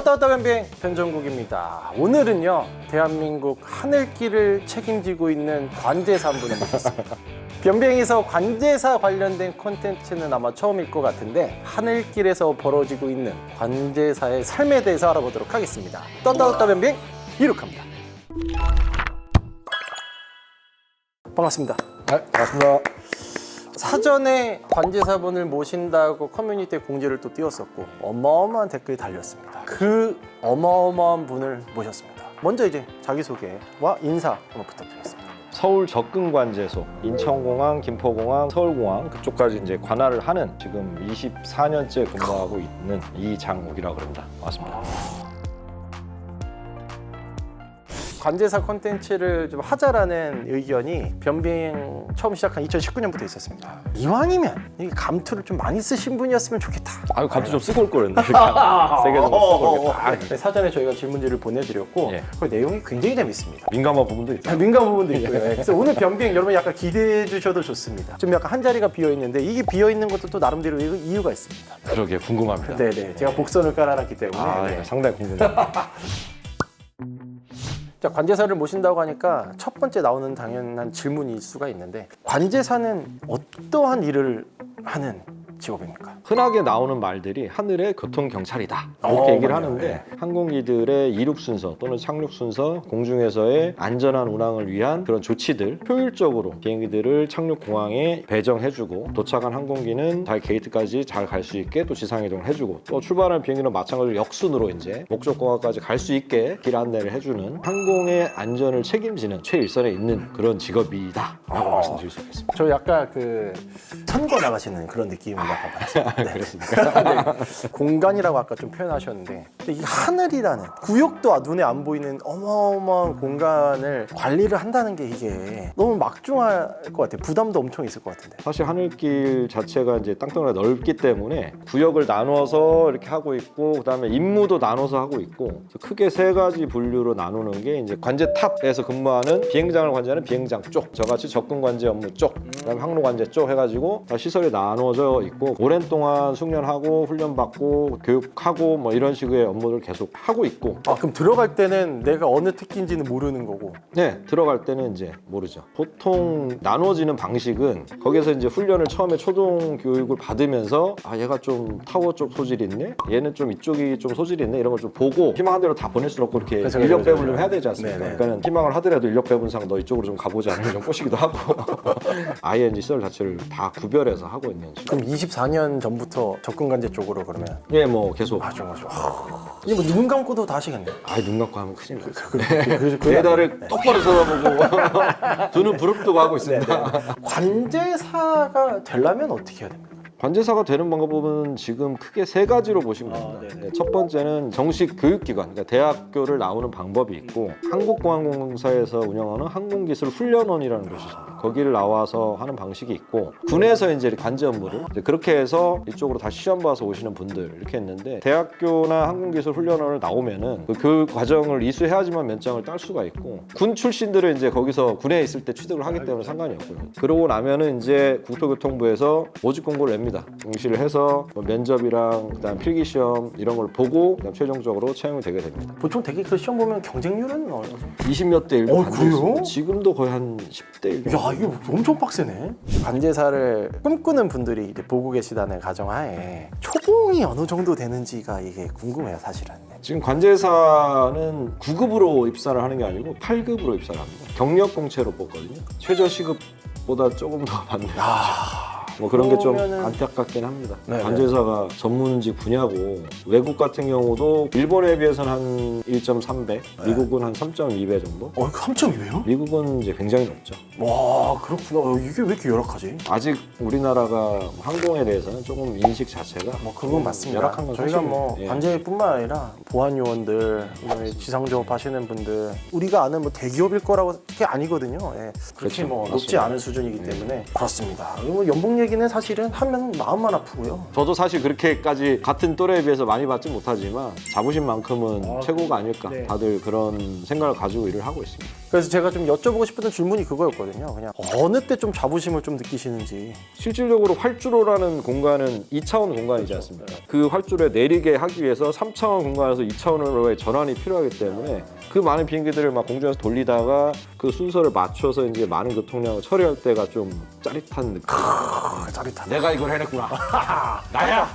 떴다 변비행 변정국입니다. 오늘은요 대한민국 하늘길을 책임지고 있는 관제사 한 분을 모셨습니다. 변비행에서 관제사 관련된 콘텐츠는 아마 처음일 것 같은데 하늘길에서 벌어지고 있는 관제사의 삶에 대해서 알아보도록 하겠습니다. 떴다 변비행 이룩합니다. 반갑습니다. 네, 반갑습니다. 사전에 관제사분을 모신다고 커뮤니티에 공지를 또 띄웠었고 어마어마한 댓글이 달렸습니다. 그 어마어마한 분을 모셨습니다. 먼저 이제 자기소개와 인사 한번 부탁드리겠습니다. 서울 접근관제소, 인천공항, 김포공항, 서울공항 그쪽까지 이제 관할을 하는 지금 24년째 근무하고 있는 이장욱이라고 합니다. 반갑습니다. 관제사 콘텐츠를 좀 하자라는 의견이 변비행 처음 시작한 2019년부터 있었습니다. 이왕이면 이 감투를 좀 많이 쓰신 분이었으면 좋겠다. 아유, 감투 좀 쓰고 올 거랬나? 세개 정도 쓰고 올겠다. 네, 사전에 저희가 질문지를 보내드렸고 예. 그 내용이 굉장히 재밌습니다. 민감한 부분도 있죠. 민감 부분도 있고요. 그래서 오늘 변비행 여러분 약간 기대해 주셔도 좋습니다. 좀 약간 한 자리가 비어 있는데 이게 비어 있는 것도 또 나름대로 이유가 있습니다. 그러게 궁금합니다. 네네, 제가 복선을 깔아놨기 때문에. 네. 상당히 궁금합니다. 자, 관제사를 모신다고 하니까 첫 번째 나오는 당연한 질문일 수가 있는데 관제사는 어떠한 일을 하는 직업입니까? 흔하게 나오는 말들이 하늘의 교통경찰이다 이렇게 얘기를 맞아요. 하는데 네. 항공기들의 이륙 순서 또는 착륙 순서, 공중에서의 안전한 운항을 위한 그런 조치들 효율적으로 비행기들을 착륙 공항에 배정해주고 도착한 항공기는 잘 게이트까지 잘 갈 수 있게 또 지상이동을 해주고 또 출발하는 비행기는 마찬가지로 역순으로 이제 목적 공항까지 갈 수 있게 길 안내를 해주는 항공의 안전을 책임지는 최일선에 있는 그런 직업이다 라고 말씀드릴 수 있겠습니다. 저 약간 그 선거 나가시는 그런 느낌을 약간 받았어요. 네. 그렇습니까? 네. 공간이라고 아까 좀 표현하셨는데 근데 이 하늘이라는 구역도 눈에 안 보이는 어마어마한 공간을 관리를 한다는 게 이게 너무 막중할 것 같아요. 부담도 엄청 있을 것 같은데. 사실 하늘길 자체가 이제 땅덩어리가 넓기 때문에 구역을 나눠서 이렇게 하고 있고 그다음에 임무도 나눠서 하고 있고 크게 세 가지 분류로 나누는 게 이제 관제 탑에서 근무하는 비행장을 관제하는 비행장 쪽, 저같이 접근 관제 업무 쪽, 그다음에 항로 관제 쪽 해가지고 다 시설이 나눠져 있고 오랜 동안 숙련하고 훈련받고 교육하고 뭐 이런 식의 업무를 계속 하고 있고. 아, 그럼 들어갈 때는 내가 어느 특기인지는 모르는 거고. 네, 들어갈 때는 이제 모르죠. 보통 나눠지는 방식은 거기서 이제 훈련을 처음에 초동 교육을 받으면서 아, 얘가 좀 타워 쪽 소질이 있네, 얘는 좀 이쪽이 좀 소질이 있네 이런 걸 좀 보고 희망한 대로 다 보낼 수 없고 이렇게 그렇죠, 인력 그렇죠, 배분을 해야 되지 않습니까? 네네. 그러니까는 희망을 하더라도 인력 배분상 너 이쪽으로 좀 가보지 않으면 좀 꼬시기도 하고 아예 이제 시설 자체를 다 구별해서 하고 있는 그럼 24년 전부터 접근관제 쪽으로 그러면. 예, 뭐 계속 맞아. 이게 뭐 눈 감고도 다 하시겠네. 눈 감고 하면 큰일 나죠. 그래서 네 달을 똑바로 쳐다보고 두 눈 부릅뜨고 하고 있습니다. 관제사가 되려면 어떻게 해야 됩니까? 관제사가 되는 방법은 지금 크게 세 가지로 보시면 됩니다. 네네. 첫 번째는 정식 교육기관, 그러니까 대학교를 나오는 방법이 있고 한국공항공사에서 운영하는 항공기술훈련원이라는 곳이 있습니다. 거기를 나와서 하는 방식이 있고 군에서 이제 관제 업무를 이제 그렇게 해서 이쪽으로 다시 시험 봐서 오시는 분들 이렇게 했는데 대학교나 항공기술훈련원을 나오면은 그 교육 과정을 이수해야지만 면장을 딸 수가 있고 군 출신들은 이제 거기서 군에 있을 때 취득을 하기 때문에 상관이 없고요. 그러고 나면은 이제 국토교통부에서 모집 공고를 냅니다. 응시를 해서 뭐 면접이랑 그다음 필기 시험 이런 걸 보고 그다음 최종적으로 채용이 되게 됩니다. 보통 되게 그 시험 보면 경쟁률은 어느 정도? 20몇 대 1도 그래요? 지금도 거의 한 10대 1. 야, 이거 엄청 빡세네. 관제사를 꿈꾸는 분들이 이제 보고 계시다는 가정하에 초봉이 어느 정도 되는지가 이게 궁금해요, 사실은. 지금 관제사는 9급으로 입사를 하는 게 아니고 8급으로 입사를 합니다. 경력 공채로 뽑거든요. 최저 시급보다 조금 더 받는 거죠. 뭐 그런 게 좀 그러면은- 안타깝긴 합니다. 네네. 관제사가 전문직 분야고 외국 같은 경우도 일본에 비해서는 한 1.3배, 미국은 한 3.2배 정도. 3.2배요? 미국은 이제 굉장히 높죠. 와, 그렇구나. 이게 왜 이렇게 열악하지? 아직 우리나라가 항공에 대해서는 조금 인식 자체가 뭐 그건 맞습니다. 열악한 건 저희가 사실이에요. 뭐 예. 관제뿐만 아니라 보안 요원들, 그다음에 지상조업 하시는 분들 우리가 아는 뭐 대기업일 거라고 그게 아니거든요. 예. 그렇게 그렇죠. 뭐 높지 맞습니다. 않은 수준이기 때문에 그렇습니다. 뭐 연봉 얘기는 사실은 하면 마음만 아프고요. 저도 사실 그렇게까지 같은 또래에 비해서 많이 받지 못하지만 자부심만큼은 최고가 아닐까. 네. 다들 그런 생각을 가지고 일을 하고 있습니다. 그래서 제가 좀 여쭤보고 싶었던 질문이 그거였거든요. 그냥 어느 때 좀 자부심을 좀 느끼시는지. 실질적으로 활주로라는 공간은 2차원 공간이지 않습니까? 그 활주로에 내리게 하기 위해서 3차원 공간에서 2차원으로의 전환이 필요하기 때문에 그 많은 비행기들을 막 공중에서 돌리다가 그 순서를 맞춰서 이제 많은 교통량을 처리할 때가 좀 짜릿한 느낌. 짜릿하다. 내가 이걸 해냈구나. 나야.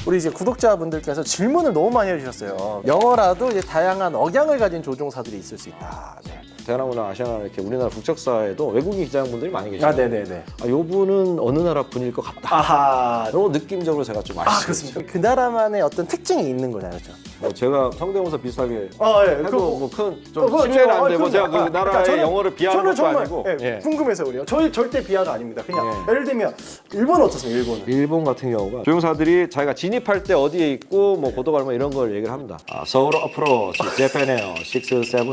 우리 이제 구독자분들께서 질문을 너무 많이 해주셨어요. 영어라도 이제 다양한 억양을 가진 조종사들이 있을 수 있다. 네. 대한항공이나 아시아나 이렇게 우리나라 국적사에도 외국인 기장분들이 많이 계시죠. 네네네. 요 분은 어느 나라 분일 것 같다. 아하. 이런 느낌적으로 제가 좀 아, 아시죠. 그렇습니까? 그 나라만의 어떤 특징이 있는 거잖아요, 그렇죠? 뭐 제가 성대모사 비슷하게 예. 해도 뭐큰좀 신뢰는 안 되고 제가 그 나라의 영어를 비하는 것도 정말, 아니고. 예, 궁금해서 그래요. 저희 절대 비하가 아닙니다. 그냥 예. 예를 들면 일본은 어떻습니까? 일본은? 일본 같은 경우가 조종사들이 자기가 진입할 때 어디에 있고 뭐 고도가 얼마 이런 걸 얘기를 합니다. 서울 어프로치 재팬에어 672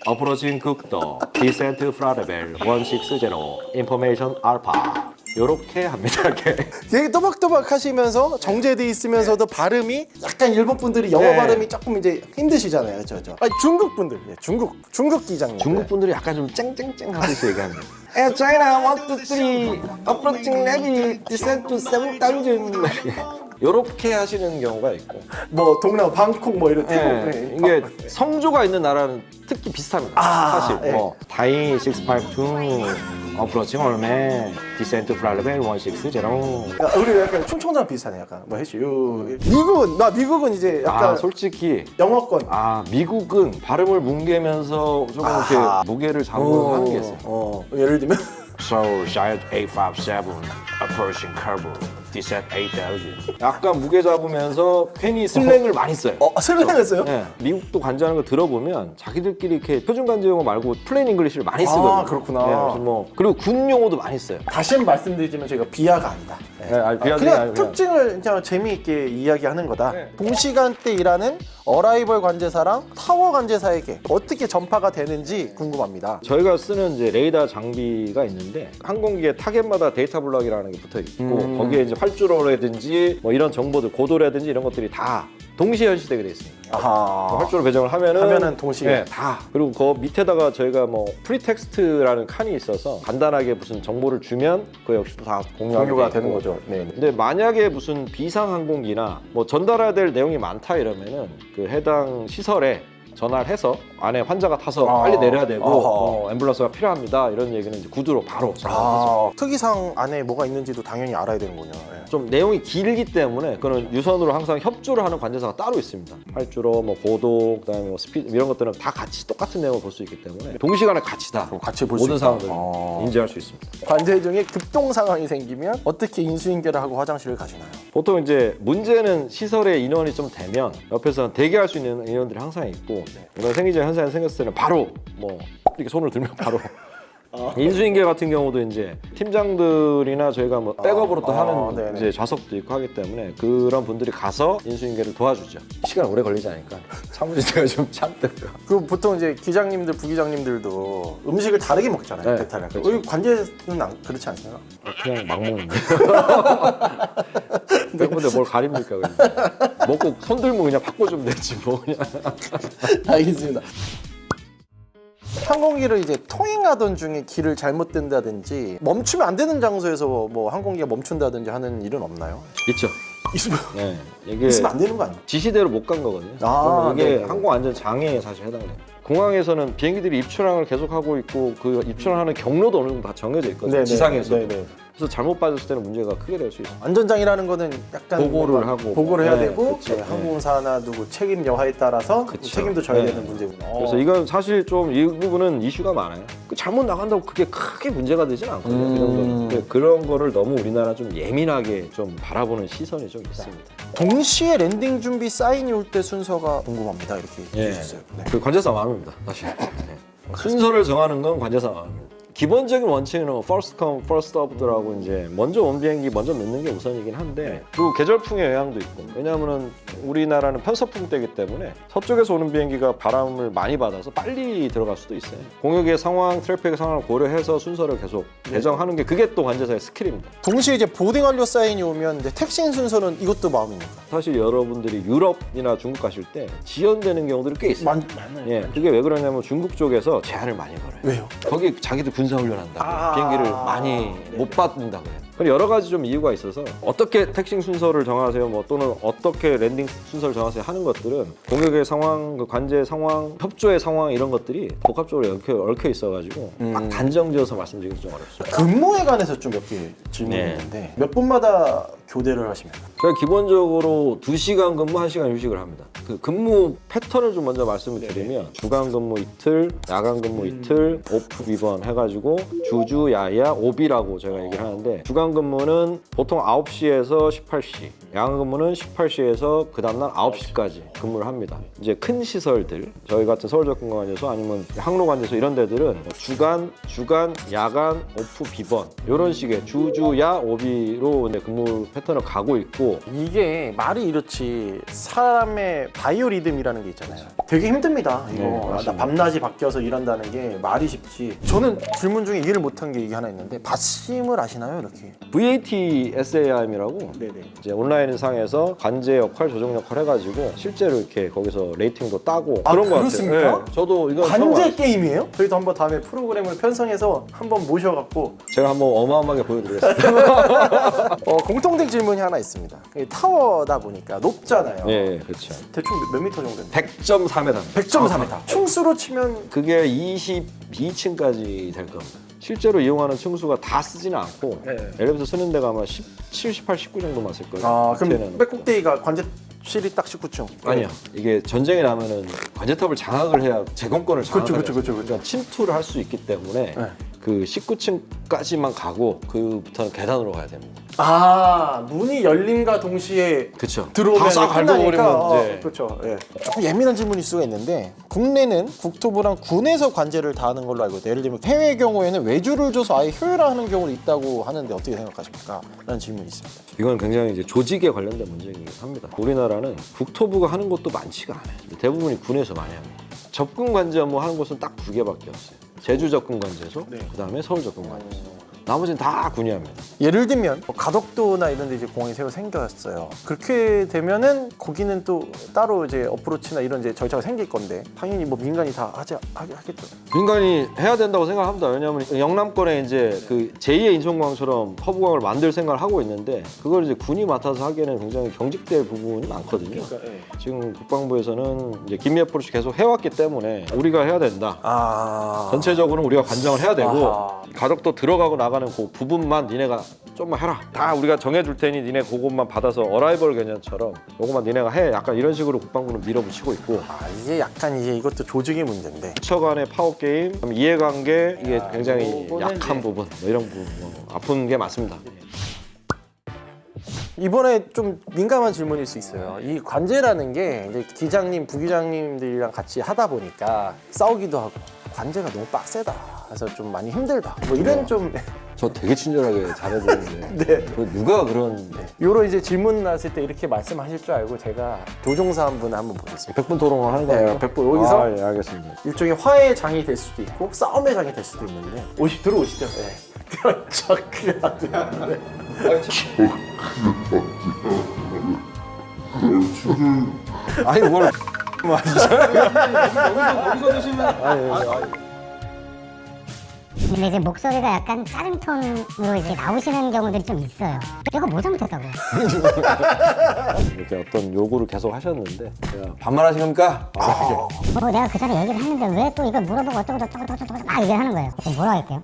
어프로칭 국도 디센트 프라레벨 160 인포메이션 알파 요렇게 합니다. 이렇게. 되게 또박또박 하시면서 정제돼 있으면서도 발음이 약간 일본 분들이 영어 네. 발음이 조금 이제 힘드시잖아요, 그렇죠? 아니 중국 분들, 예, 중국 기장님. 중국 분들이 약간 좀 쨍쨍쨍 하듯이 얘기합니다. China 1, 2, 3 approaching levy descent to 7,000 요렇게 하시는 경우가 있고 뭐 동남 방콕 뭐 이런 예, 이게 성조가 있는 나라는 특히 비슷합니다. 사실 예. 뭐 다이 652 어프로칭 올메 디센트 플라레벨 160 그러니까 우리 약간 충청도랑 비슷하네, 약간 뭐 해시. 미국은 이제 약간 솔직히 영어권. 미국은 발음을 뭉개면서 조금 이렇게 무게를 잡고 하는 게 있어요. 예를 들면 Seoul Giant 857 approaching curve descent 8,000 약간 무게 잡으면서 괜히 슬랭을 많이 써요. 슬랭했어요? 네, 미국도 관제하는 거 들어보면 자기들끼리 이렇게 표준 관제 용어 말고 플레인 잉글리시를 많이 쓰거든요. 그렇구나. 그래서 뭐 그리고 군 용어도 많이 써요. 다시 한번 말씀드리지만 저희가 비하가 아니다. 비하가 그냥 아니고 특징을 그냥 재미있게 이야기하는 거다. 네. 동시간대 일하는 어라이벌 관제사랑 타워 관제사에게 어떻게 전파가 되는지 궁금합니다. 저희가 쓰는 이제 레이더 장비가 있는데 항공기의 타겟마다 데이터 블럭이라는 게 붙어 있고 거기에 이제 활주로라든지 뭐 이런 정보들 고도라든지 이런 것들이 다 동시에 현시되게 돼 있습니다. 아하. 활주로 배정을 하면은 동시에. 네, 다. 그리고 그 밑에다가 저희가 뭐 프리텍스트라는 칸이 있어서 간단하게 무슨 정보를 주면 그 역시 다 공유가 돼 되는 있고. 거죠. 네. 근데 만약에 무슨 비상 항공기나 뭐 전달해야 될 내용이 많다 이러면은 그 해당 시설에 전화를 해서 안에 환자가 타서 빨리 내려야 되고 앰뷸런스가 필요합니다 이런 얘기는 이제 구두로 바로 전화하죠. 특이사항 안에 뭐가 있는지도 당연히 알아야 되는군요. 네. 좀 내용이 길기 때문에 그는 유선으로 항상 협조를 하는 관제사가 따로 있습니다. 활주로, 뭐 고도, 그다음에 뭐 스피드 이런 것들은 다 같이 똑같은 내용을 볼 수 있기 때문에 동시간에 같이 다 같이 볼 수 모든 있다. 상황들을 인지할 수 있습니다. 관제 중에 급동 상황이 생기면 어떻게 인수인계를 하고 화장실을 가시나요? 보통 이제 문제는 시설에 인원이 좀 되면 옆에서 대기할 수 있는 인원들이 항상 있고 이런 생기적 현상이 생겼을 때는 바로 뭐 이렇게 손을 들면 바로 인수인계 같은 경우도 이제 팀장들이나 저희가 뭐 백업으로 또 하는 네네. 이제 좌석도 있고 하기 때문에 그런 분들이 가서 인수인계를 도와주죠. 시간 오래 걸리지 않으니까 사무실에가 좀 참든가. 그 보통 이제 기장님들, 부기장님들도 음식을 다르게 먹잖아요. 네, 배탈을. 그렇죠. 우리 관제는 그렇지 않나요? 그냥 막 먹는데. 근데 뭘 가립니까? 그냥. 먹고 손 들면 그냥 바꿔주면 되지 뭐 그냥. 알겠습니다. 항공기를 이제 통행하던 중에 길을 잘못 든다든지 멈추면 안 되는 장소에서 뭐 항공기가 멈춘다든지 하는 일은 없나요? 있죠. 있으면, 네, 이게 있으면 안 되는 거 아니에요? 지시대로 못 간 거거든요. 아, 그러면 이게 네네. 항공 안전 장애에 사실 해당돼요. 공항에서는 비행기들이 입출항을 계속 하고 있고 그 입출하는 경로도 어느 정도 다 정해져 있거든요. 네네. 지상에서. 네네. 그래서 잘못 빠졌을 때는 문제가 크게 될 수 있어요. 안전장이라는 거는 약간 보고를 뭔가 하고. 보고를 해야 네, 되고 그쵸. 네, 항공사나 누구 책임 여하에 따라서 그쵸. 책임도 져야 네. 되는 문제구나. 그래서 이건 사실 좀 이 부분은 이슈가 많아요. 그 잘못 나간다고 그게 크게 문제가 되진 않거든요. 그 정도는. 근데 그런 거를 너무 우리나라 좀 예민하게 좀 바라보는 시선이 좀 있습니다. 동시에 랜딩 준비 사인이 올 때 순서가 궁금합니다. 이렇게 예. 해주셨어요. 네. 그 관제사 마음입니다. 사실. 네. 순서를 정하는 건 관제사 마음입니다. 기본적인 원칙은 first come, first served라고 이제 먼저 온 비행기 먼저 넣는 게 우선이긴 한데 그리고 계절풍의 영향도 있고 왜냐하면은 우리나라는 편서풍 때이기 때문에 서쪽에서 오는 비행기가 바람을 많이 받아서 빨리 들어갈 수도 있어요. 공역의 상황, 트래픽의 상황을 고려해서 순서를 계속 배정하는 게 그게 또 관제사의 스킬입니다. 동시에 이제 보딩 완료 사인이 오면 이제 택싱 순서는 이것도 마음입니까? 사실 여러분들이 유럽이나 중국 가실 때 지연되는 경우들이 꽤 있어요. 많아요. 예, 그게 왜 그러냐면 중국 쪽에서 제한을 많이 걸어요. 왜요? 거기 자기들 군사훈련한다고 비행기를 많이 못 받는다 그래요. 그럼 여러 가지 좀 이유가 있어서 어떻게 택싱 순서를 정하세요, 뭐 또는 어떻게 랜딩 순서를 정하세요 하는 것들은 공격의 상황, 그 관제 상황, 협조의 상황 이런 것들이 복합적으로 얽혀 있어가지고 막 단정지어서 말씀드리기 좀 어렵습니다. 근무에 관해서 좀 몇 개 질문이 네. 있는데 몇 분마다 교대를 하십니까? 제가 기본적으로 2시간 근무, 1시간 휴식을 합니다. 그 근무 패턴을 좀 먼저 말씀을 드리면 주간 근무 이틀, 야간 근무 이틀, 오프 비번 해가지고 주주, 야야, 오비라고 제가 얘기를 하는데 주간 근무는 보통 9시에서 18시, 야간 근무는 18시에서 그 다음날 9시까지 근무를 합니다. 이제 큰 시설들, 저희 같은 서울적근관제소 아니면 항로관제소 이런 데들은 주간, 야간, 오프 비번 이런 식의 주주, 야, 오비로 이제 근무 패턴을 가고 있고 이게 말이 이렇지 사람의 바이오리듬이라는 게 있잖아요. 되게 힘듭니다. 이거 네, 맞습니다. 나 밤낮이 바뀌어서 일한다는 게 말이 쉽지. 저는 질문 중에 이해를 못한 게 이게 하나 있는데 받심을 아시나요? 이렇게. VAT SAIM이라고 네네. 이제 온라인 상에서 관제 역할, 조정 역할 해가지고 실제로 이렇게 거기서 레이팅도 따고 아, 그런 거 그렇습니까? 같아요. 네, 저도 이거 처음 관제 알았어요. 게임이에요? 저희도 한번 다음에 프로그램을 편성해서 한번 모셔갖고 제가 한번 어마어마하게 보여드리겠습니다. 공통된 질문이 하나 있습니다. 이게 타워다 보니까 높잖아요. 예, 그렇죠. 대충 몇 미터 정도 됩니까? 100.4m. 100.4m. 충수로 치면 그게 22층까지 될 겁니다. 실제로 이용하는 층수가 다 쓰지는 않고 네. 엘리베이터 쓰는 데가 아마 17, 18, 19 정도만 쓸 거예요. 그럼 밑에는. 백꼭대기가 관제실이 딱 19층. 아니요. 이게 전쟁이 나면은 관제탑을 장악을 해야 제공권을 장악을 그렇죠, 그렇죠, 해요. 그렇죠. 그러니까 침투를 할 수 있기 때문에 네. 그 19층까지만 가고 그부터는 계단으로 가야 됩니다. 문이 열림과 동시에 그렇죠. 들어오면 다싹 밟아버리면 이제 그렇죠. 예. 조금 예민한 질문일 수가 있는데 국내는 국토부랑 군에서 관제를 다 하는 걸로 알고 있어요. 예를 들면 해외 경우에는 외주를 줘서 아예 효율화하는 경우도 있다고 하는데 어떻게 생각하십니까? 라는 질문이 있습니다. 이건 굉장히 이제 조직에 관련된 문제이긴 합니다. 우리나라는 국토부가 하는 것도 많지가 않아요. 대부분이 군에서 많이 합니다. 접근 관제 업무 하는 곳은 딱 2개밖에 없어요. 제주 접근 관제소, 네. 그다음에 서울 접근 관제소. 나머지는 다 군이 합니다. 예를 들면 가덕도나 이런 데 이제 공항이 새로 생겼어요. 그렇게 되면은 거기는 또 따로 이제 어프로치나 이런 이제 절차가 생길 건데 당연히 뭐 민간이 다 하겠죠. 민간이 해야 된다고 생각합니다. 왜냐하면 영남권에 이제 그 제2의 인천공항처럼 허브공항을 만들 생각을 하고 있는데 그걸 이제 군이 맡아서 하기에는 굉장히 경직될 부분이 많거든요. 지금 국방부에서는 이제 긴미 어프로치 계속 해왔기 때문에 우리가 해야 된다. 전체적으로는 우리가 관장을 해야 되고 가덕도 들어가고 나가는 그 부분만 니네가 좀만 해라. 다 우리가 정해줄 테니 니네 그것만 받아서 어라이벌 개념처럼 요것만 니네가 해. 약간 이런 식으로 국방부는 밀어붙이고 있고 이게 약간 이제 이것도 조직의 문제인데 부처 간의 파워 게임, 이해관계 이게 굉장히 요거는 약한 이제- 부분, 뭐 이런 부분 아픈 게 맞습니다. 이번에 좀 민감한 질문일 수 있어요. 이 관제라는 게 이제 기장님, 부기장님들이랑 같이 하다 보니까 싸우기도 하고 관제가 너무 빡세다. 그래서 좀 많이 힘들다. 뭐 이런 좀 저 되게 친절하게 잘해드리는데 네. 누가 그런 요런 이제 질문 나왔을 때 이렇게 말씀하실 줄 알고 제가 조종사 한 분을 한번 보겠습니다. 100분 토론을 하는 거예요? 네, 100분 여기서 예, 알겠습니다. 일종의 화해의 장이 될 수도 있고 싸움의 장이 될 수도 있는데 들어오시죠. 네. 그렇죠. 그냥 아니 뭘 근데 이제 목소리가 약간 짜증 톤으로 이렇게 나오시는 경우들이 좀 있어요. 내가 뭐 잘못했다고. 이렇게 어떤 요구를 계속 하셨는데 제가 반말하신 겁니까? 내가 그 전에 얘기를 했는데 왜 또 이걸 물어보고 어쩌고 저쩌고 저쩌고 막 얘기를 하는 거예요. 그럼 뭐라 할게요?